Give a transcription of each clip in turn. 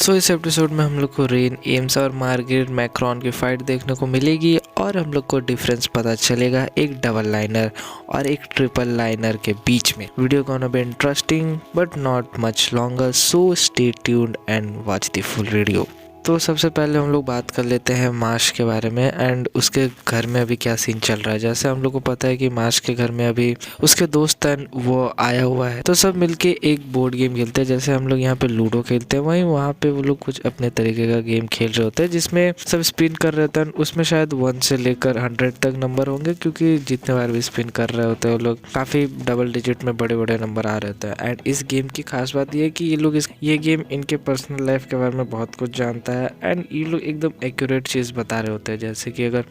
सो इस एपिसोड में हम लोग को रेन एम्स और मार्गरेट मैक्रॉन की फाइट देखने को मिलेगी और हम लोग को डिफरेंस पता चलेगा एक डबल लाइनर और एक ट्रिपल लाइनर के बीच में। Video gonna be interesting but not much longer, so stay tuned and watch the full video. तो सबसे पहले हम लोग बात कर लेते हैं मार्श के बारे में एंड उसके घर में अभी क्या सीन चल रहा है। जैसे हम लोग को पता है कि मार्श के घर में अभी उसके दोस्त वो आया हुआ है, तो सब मिलके एक बोर्ड गेम खेलते हैं। जैसे हम लोग यहाँ पे लूडो खेलते हैं, वहीं वहाँ पे वो लोग कुछ अपने तरीके का गेम खेल रहे होते हैं जिसमें सब स्पिन कर रहे होते हैं। उसमें शायद 1 से लेकर 100 तक नंबर होंगे, क्योंकि जितने बार भी स्पिन कर रहे होते हैं वो लोग काफ़ी डबल डिजिट में बड़े बड़े नंबर आ रहे होते हैं। एंड इस गेम की खास बात ये है कि ये गेम इनके पर्सनल लाइफ के बारे में बहुत कुछ जानता है एंड ये लोग एकदम एक्यूरेट चीज़ बता रहे होते हैं। जैसे कि अगर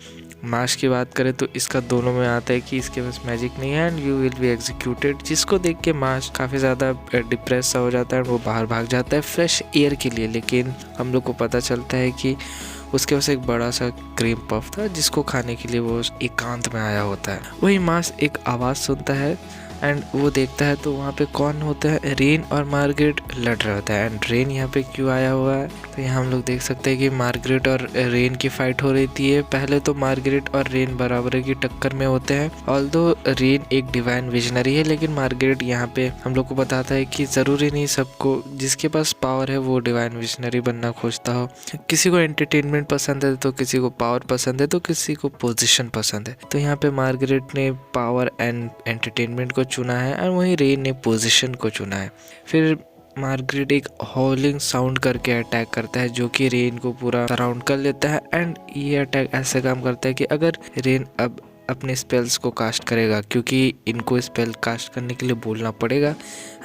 मार्श की बात करें तो इसका दोनों में आता है कि इसके पास मैजिक नहीं है and you will be executed, जिसको देख के मार्श काफ़ी ज़्यादा डिप्रेस सा हो जाता है। वो बाहर भाग जाता है फ्रेश एयर के लिए, लेकिन हम लोग को पता चलता है कि उसके पास एक बड़ा सा क्रीम पफ था जिसको खाने के लिए वो एकांत में आया होता है। वही मार्श एक आवाज़ सुनता है एंड वो देखता है तो वहाँ पे कौन होता है, रेन और मार्गरेट लड़ रहा होता है। एंड रेन यहाँ पे क्यों आया हुआ है, तो यहाँ हम लोग देख सकते हैं कि मार्गरेट और रेन की फाइट हो रही थी। पहले तो मार्गरेट और रेन बराबर की टक्कर में होते हैं। ऑल्दो रेन एक डिवाइन विजनरी है, लेकिन मार्गरेट यहाँ पे हम लोग को बताता है कि ज़रूरी नहीं सबको जिसके पास पावर है वो डिवाइन विजनरी बनना खोजता हो। किसी को एंटरटेनमेंट पसंद है तो किसी को पावर पसंद है तो किसी को पोजिशन पसंद है। तो यहाँ पे मार्गरेट ने पावर एंड एंटरटेनमेंट को चुना है और वहीं रेन ने पोजीशन को चुना है। फिर मार्गरेट एक हॉलिंग साउंड करके अटैक करता है जो कि रेन को पूरा सराउंड कर लेता है। एंड ये अटैक ऐसे काम करता है कि अगर रेन अब अपने स्पेल्स को कास्ट करेगा, क्योंकि इनको स्पेल कास्ट करने के लिए बोलना पड़ेगा,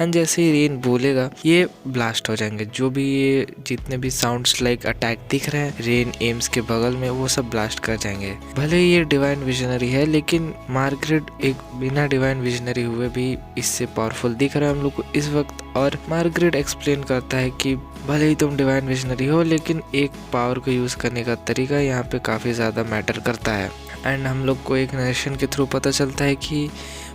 एंड जैसे ही रेन बोलेगा ये ब्लास्ट हो जाएंगे। जो भी ये जितने भी साउंड्स लाइक अटैक दिख रहे हैं रेन एम्स के बगल में, वो सब ब्लास्ट कर जाएंगे। भले ही ये डिवाइन विजनरी है, लेकिन मार्गरेट एक बिना डिवाइन विजनरी हुए भी इससे पावरफुल दिख रहा है हम लोग को इस वक्त। और मार्गरेट एक्सप्लेन करता है कि भले ही तुम डिवाइन विजनरी हो, लेकिन एक पावर को यूज़ करने का तरीका यहाँ पे काफ़ी ज़्यादा मैटर करता है। एंड हम लोग को एक नरेशन के थ्रू पता चलता है कि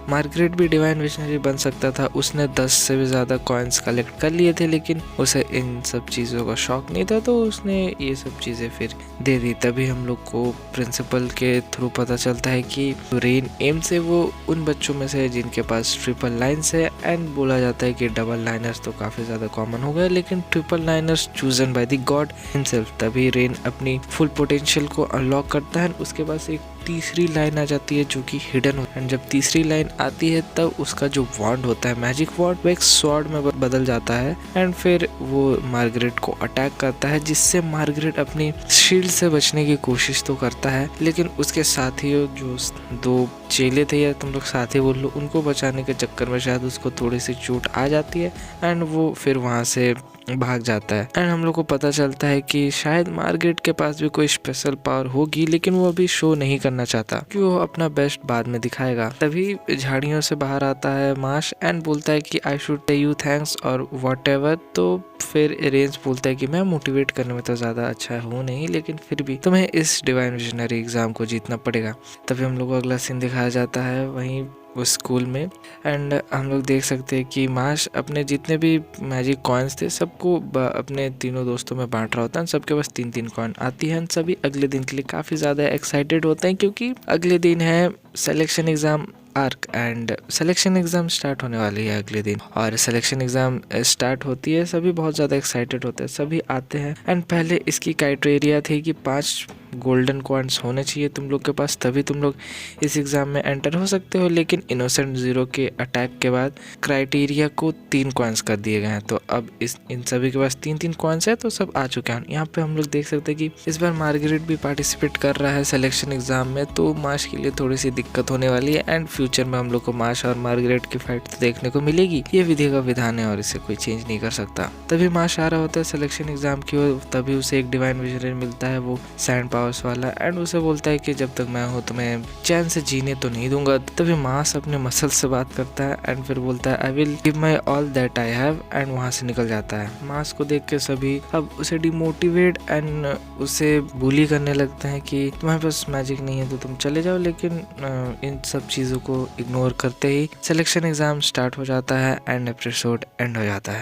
मार्गरेट भी डिवाइन विजनरी बन सकता था। उसने 10 से भी ज़्यादा कॉइन्स कलेक्ट कर लिए थे, लेकिन उसे इन सब चीज़ों का शौक नहीं था, तो उसने ये सब चीज़ें फिर दे दी। तभी हम लोग को प्रिंसिपल के थ्रू पता चलता है कि रेन एम से वो उन बच्चों में से है जिनके पास ट्रिपल लाइन्स है। एंड बोला जाता है कि डबल लाइनर्स तो काफ़ी ज़्यादा कॉमन हो गए, लेकिन triple liners chosen by the God himself. तभी रेन अपनी फुल पोटेंशियल को अनलॉक करता है। उसके पास एक तीसरी लाइन आ जाती है जो कि हिडन होता है। जब तीसरी लाइन आती है तब उसका जो वॉन्ड होता है, मैजिक वॉन्ड, वो एक स्वॉर्ड में बदल जाता है। एंड फिर वो मार्गरेट को अटैक करता है, जिससे मार्गरेट अपनी शील्ड से बचने की कोशिश तो करता है, लेकिन उसके साथी जो 2 चेले थे या तुम लोग साथी बोल लो, उनको बचाने के चक्कर में शायद उसको थोड़ी सी चोट आ जाती है एंड वो फिर वहाँ से भाग जाता है। एंड हम लोग को पता चलता है कि शायद मार्गरेट के पास भी कोई स्पेशल पावर होगी, लेकिन वो अभी शो नहीं करना चाहता कि वो अपना बेस्ट बाद में दिखाएगा। तभी झाड़ियों से बाहर आता है मार्श एंड बोलता है कि आई शुड टे यू थैंक्स और व्हाटएवर। तो फिर रेंज बोलता है कि मैं मोटिवेट करने में तो ज़्यादा अच्छा हूँ नहीं, लेकिन फिर भी तुम्हें इस डिवाइन विजनरी एग्जाम को जीतना पड़ेगा। तभी हम लोग को अगला सीन दिखाया जाता है वहीं उस स्कूल में। एंड हम लोग देख सकते हैं कि मार्श अपने जितने भी मैजिक कॉइन्स थे सबको अपने तीनों दोस्तों में बांट रहा होता है। सबके पास 3-3 कॉइन आती है। सभी अगले दिन के लिए काफ़ी ज़्यादा एक्साइटेड होते हैं, क्योंकि अगले दिन है selection exam arc and selection exam start होने वाली है अगले दिन। और सिलेक्शन एग्ज़ाम स्टार्ट होती है, सभी बहुत ज़्यादा एक्साइटेड होते हैं, सभी आते हैं। एंड पहले इसकी क्राइटेरिया थी कि 5 गोल्डन कॉइन्स होने चाहिए तुम लोग के पास, तभी तुम लोग इस एग्ज़ाम में एंटर हो सकते हो। लेकिन इनोसेंट ज़ीरो के अटैक के बाद क्राइटेरिया को 3 कॉइन्स कर दिए गए हैं, तो अब इन सभी के पास 3-3 कॉइन्स है, तो सब आ चुके हैं। यहाँ पे हम लोग देख सकते हैं कि इस बार मार्गरेट भी पार्टिसिपेट कर रहा है सिलेक्शन एग्ज़ाम में, तो मार्श के लिए थोड़ी सी दिक्कत होने वाली है। एंड फ्यूचर में हम लोग को मार्श और मार्गरेट की फाइट तो देखने को मिलेगी। ये विधि का विधान है और इसे कोई चेंज नहीं कर सकता। तभी मार्श आ रहा होता है सिलेक्शन एग्ज़ाम की ओर, तभी उसे एक डिवाइन विजनरी मिलता है, वो सैंड पावर्स वाला। एंड उसे बोलता है कि जब तक मैं हूँ तुम्हें चैन से जीने तो नहीं दूंगा। तभी मार्श अपने मसल से बात करता है एंड फिर बोलता है I will give my all that I have, and वहाँ से निकल जाता है। मार्श को देख के सभी अब उसे डिमोटिवेट एंड उसे बुली करने लगते हैं कि तुम्हारे पास मैजिक नहीं है तो तुम चले जाओ। लेकिन इन सब चीज़ों को इग्नोर करते ही सिलेक्शन एग्ज़ाम स्टार्ट हो जाता है एंड एपिसोड एंड हो जाता है।